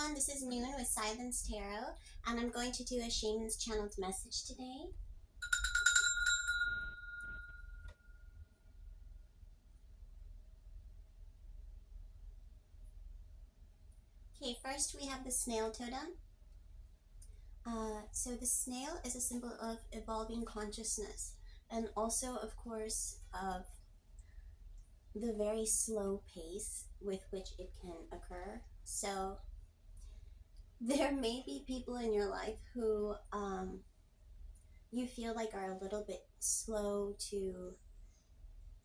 everyone, this is Noon with Silence Tarot, and I'm going to do a Shaman's channeled message today. Okay, first we have the snail totem. So the snail is a symbol of evolving consciousness, and also, of course, of the very slow pace with which it can occur. So there may be people in your life who you feel like are a little bit slow to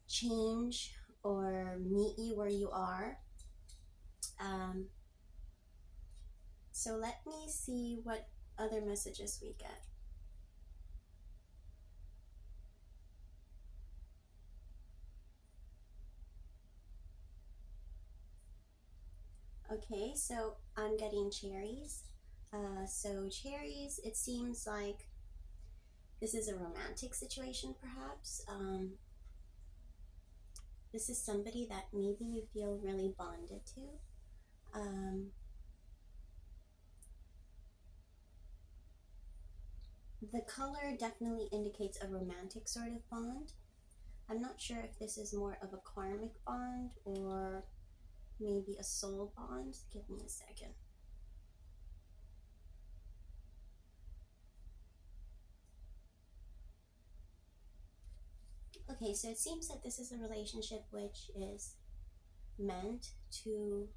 change or meet you where you are. So let me see what other messages we get. Okay, so I'm getting cherries. So cherries, it seems like this is a romantic situation perhaps. This is somebody that maybe you feel really bonded to. The color definitely indicates a romantic sort of bond. I'm not sure if this is more of a karmic bond or maybe a soul bond. Give me a second. Okay, so it seems that this is a relationship which is meant to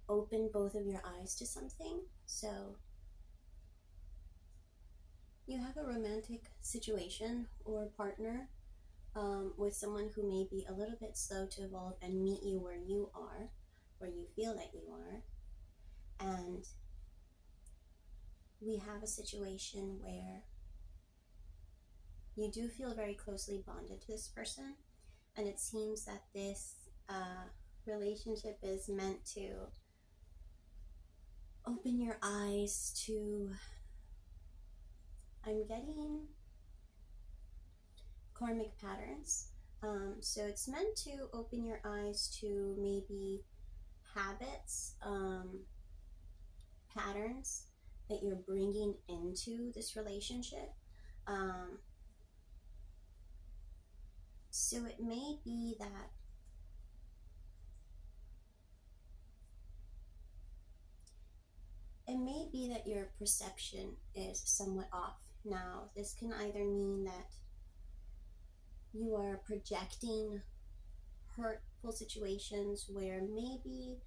open both of your eyes to something. So you have a romantic situation or partner with someone who may be a little bit slow to evolve and meet you where you are, where you feel that you are. And we have a situation where you do feel very closely bonded to this person, and it seems that this relationship is meant to open your eyes to, I'm getting karmic patterns. So it's meant to open your eyes to maybe habits, patterns that you're bringing into this relationship. So it may be that your perception is somewhat off. Now, this can either mean that you are projecting hurtful situations where maybe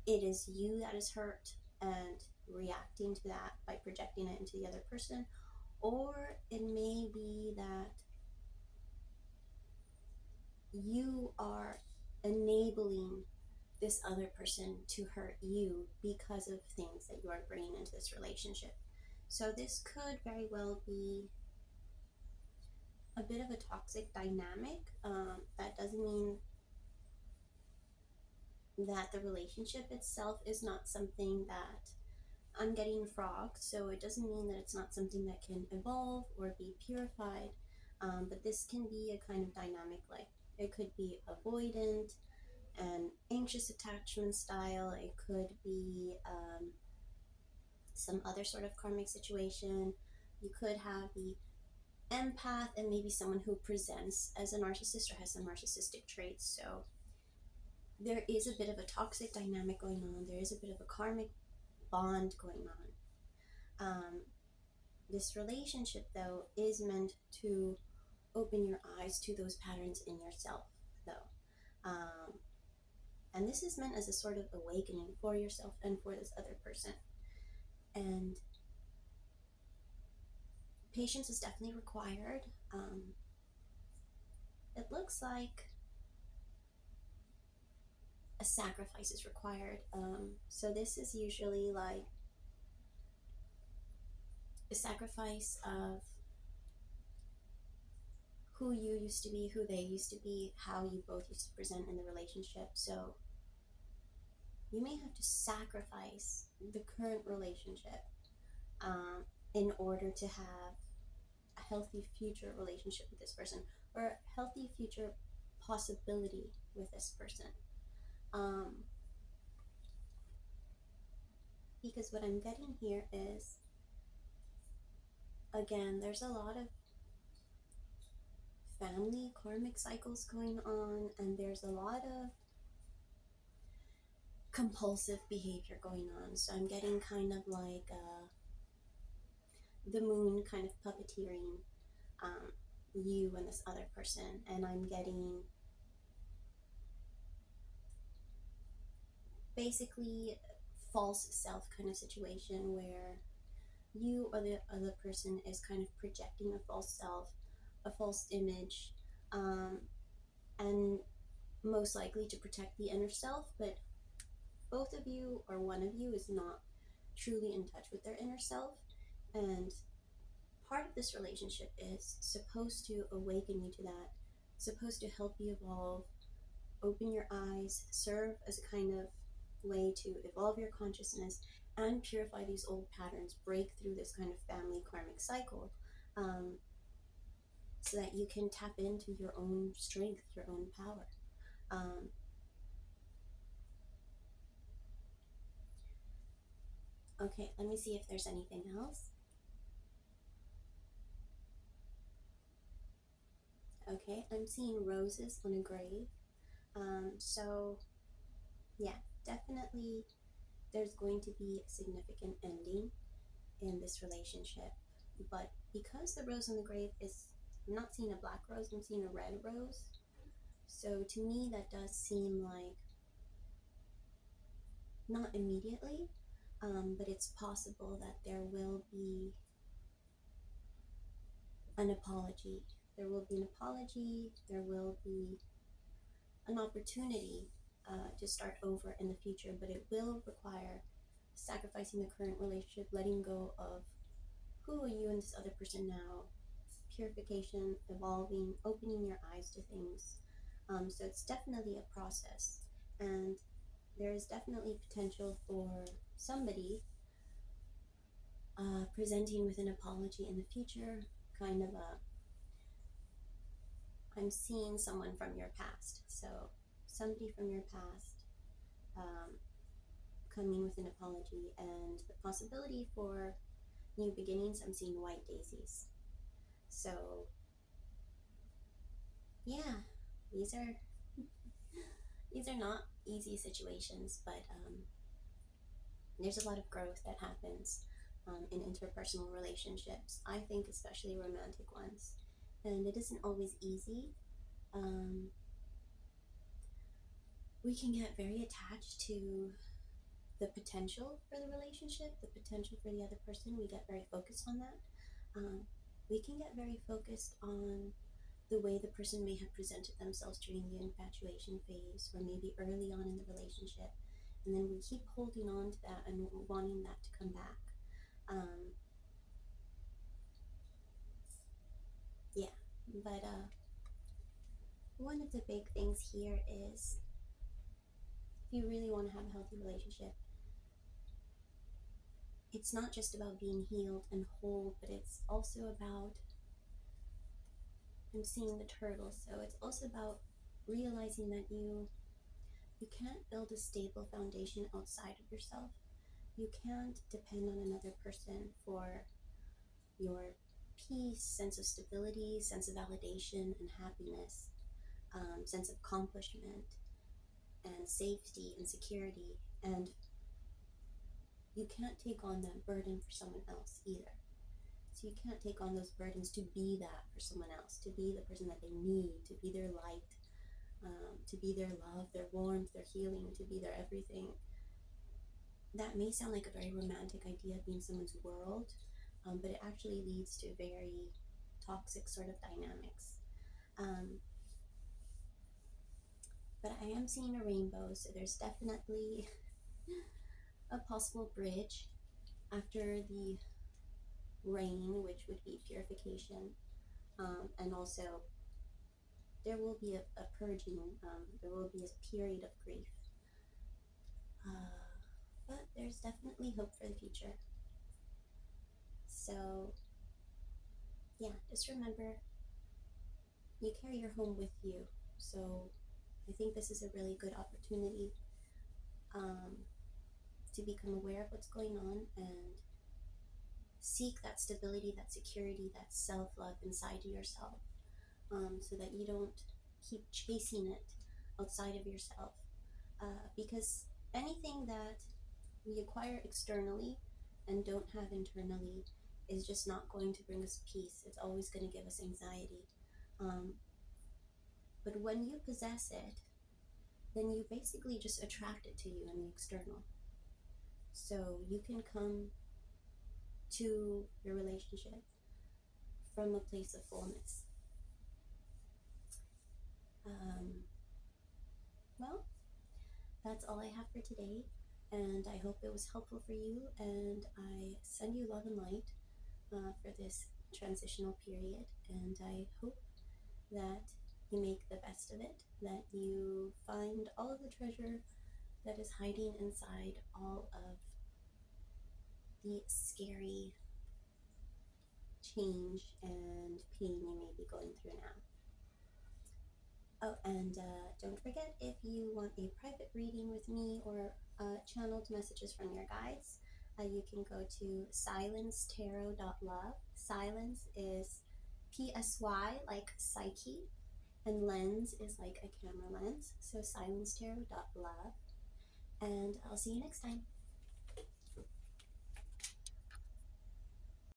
it is you that is hurt and reacting to that by projecting it into the other person, or it may be that you are enabling this other person to hurt you because of things that you are bringing into this relationship. So this could very well be a bit of a toxic dynamic. That doesn't mean that the relationship itself is not something that I'm getting frogs, so it doesn't mean that it's not something that can evolve or be purified. But this can be a kind of dynamic, like it could be avoidant and anxious attachment style. It could be some other sort of karmic situation. You could have the empath and maybe someone who presents as a narcissist or has some narcissistic traits. So there is a bit of a toxic dynamic going on. There is a bit of a karmic bond going on. This relationship, though, is meant to open your eyes to those patterns in yourself, though. And this is meant as a sort of awakening for yourself and for this other person. And patience is definitely required. It looks like a sacrifice is required. So this is usually like a sacrifice of who you used to be, who they used to be, how you both used to present in the relationship. So you may have to sacrifice the current relationship in order to have a healthy future relationship with this person, or a healthy future possibility with this person. because what I'm getting here is, again, there's a lot of family karmic cycles going on, and there's a lot of compulsive behavior going on. So I'm getting kind of like the moon kind of puppeteering you and this other person, and I'm getting basically false self kind of situation where you or the other person is kind of projecting a false self, a false image, and most likely to protect the inner self, but both of you or one of you is not truly in touch with their inner self. And part of this relationship is supposed to awaken you to that, supposed to help you evolve, open your eyes, serve as a kind of way to evolve your consciousness and purify these old patterns, break through this kind of family karmic cycle, so that you can tap into your own strength, your own power. Okay, let me see if there's anything else. Okay, I'm seeing roses on a grave. So yeah, definitely there's going to be a significant ending in this relationship. But because the rose on the grave is, I'm not seeing a black rose, I'm seeing a red rose. So to me, that does seem like not immediately, but it's possible that there will be an apology. There will be an apology, there will be an opportunity to start over in the future, but it will require sacrificing the current relationship, letting go of who are you and this other person now, purification, evolving, opening your eyes to things. So it's definitely a process, and there is definitely potential for somebody presenting with an apology in the future, kind of I'm seeing someone from your past. So somebody from your past coming with an apology, and the possibility for new beginnings. I'm seeing white daisies. So yeah, these are not easy situations, but there's a lot of growth that happens in interpersonal relationships. I think especially romantic ones, and it isn't always easy. We can get very attached to the potential for the relationship, the potential for the other person. We get very focused on that. We can get very focused on the way the person may have presented themselves during the infatuation phase, or maybe early on in the relationship, and then we keep holding on to that and wanting that to come back. Yeah, but one of the big things here is, if you really want to have a healthy relationship, it's not just about being healed and whole, but it's also about, I'm seeing the turtle, so it's also about realizing that you can't build a stable foundation outside of yourself. You can't depend on another person for your peace, sense of stability, sense of validation and happiness, sense of accomplishment and safety and security. And you can't take on that burden for someone else either. So you can't take on those burdens to be that for someone else, to be the person that they need, to be their light, to be their love, their warmth, their healing, to be their everything. That may sound like a very romantic idea of being someone's world, but it actually leads to very toxic sort of dynamics. But I am seeing a rainbow, so there's definitely a possible bridge after the rain, which would be purification, and also there will be a purging, there will be a period of grief. But there's definitely hope for the future. So yeah, just remember, you carry your home with you. So I think this is a really good opportunity to become aware of what's going on and seek that stability, that security, that self-love inside of yourself, so that you don't keep chasing it outside of yourself. Because anything that we acquire externally and don't have internally is just not going to bring us peace. It's always going to give us anxiety. But when you possess it, then you basically just attract it to you in the external. So you can come to your relationship from a place of fullness. Well, that's all I have for today, and I hope it was helpful for you, and I send you love and light for this transitional period, and I hope that you make the best of it, that you find all of the treasure that is hiding inside all of the scary change and pain you may be going through now. Oh, and don't forget, if you want a private reading with me or channeled messages from your guides, you can go to psylenstarot.love. Silence is PSY, like psyche, and lens is like a camera lens. So psylenstarot.love. And I'll see you next time.